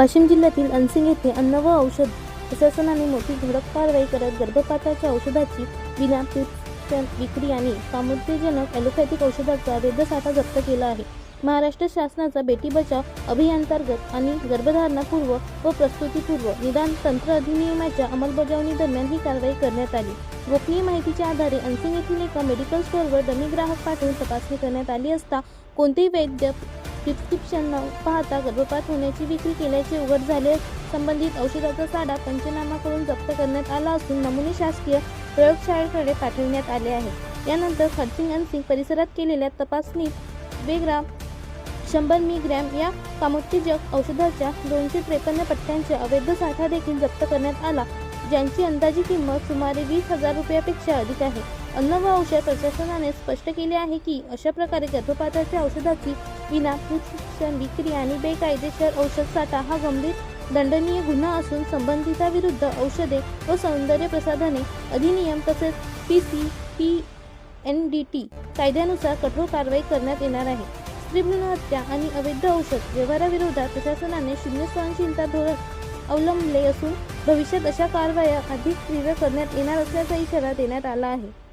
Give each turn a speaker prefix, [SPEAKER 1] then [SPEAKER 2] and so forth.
[SPEAKER 1] वाशिम जिल्ह्यातील अनसिंग येथे अन्न व औषध प्रशासनाने मोठी धडक कारवाई करत गर्भपाताच्या औषधाची विना प्रिस्क्रिप्शन विक्री आणि कामोत्तेजनक ॲलोपॅथिक औषधाचा अवैध साठा जप्त केला आहे. महाराष्ट्र शासनाचा बेटी बचाव अभियानांतर्गत आणि गर्भधारणापूर्व व प्रसूतीपूर्व निदान तंत्र अधिनियमाच्या अंमलबजावणी दरम्यान ही कारवाई करण्यात आली. गोपनीय माहितीच्या आधारे अनसिंग येथील एका मेडिकल स्टोअरवर डमी ग्राहक पाठवून तपासणी करण्यात आली असता कोणतेही वैद्य प्रिस्क्रिप्शन न पाहता गर्भपात होण्याची विक्री केल्याचे उघड झाले. संबंधित औषधाचा साठा पंचनामा करून जप्त करण्यात आला असून नमुने शासकीय प्रयोगशाळेकडे पाठविण्यात आले आहे. यानंतर खडसिंग अनसिंग परिसरात केलेल्या तपासणीत 2 ग्राम 100 मिलीग्रॅम या कामोत्तेजक औषधाच्या 253 पट्ट्यांचा अवैध साठा देखील जप्त करण्यात आला, ज्यांची अंदाजी किंमत सुमारे 20,000 रुपयापेक्षा अधिक आहे. अन्न व औषध प्रशासनाने स्पष्ट केले आहे की अशा प्रकारे गर्भपाताच्या औषधाची विना प्रिस्क्रिप्शन विक्री आणि बेकायदेशीर औषध साठा हा गंभीर दंडनीय गुन्हा असून संबंधितांविरुद्ध औषधे व सौंदर्य प्रसाधने अधिनियम तसेच PCPNDT कायद्यानुसार कठोर कारवाई करण्यात येणार आहे. स्त्रीभ्रूण हत्या आणि अवैध औषध व्यवहाराविरोधात प्रशासनाने शून्य सहनशीलता धोरण अवलंबले असून भविष्यात अशा कारवाया अधिक तीव्र करण्यात येणार असल्याचा इशारा देण्यात आला आहे.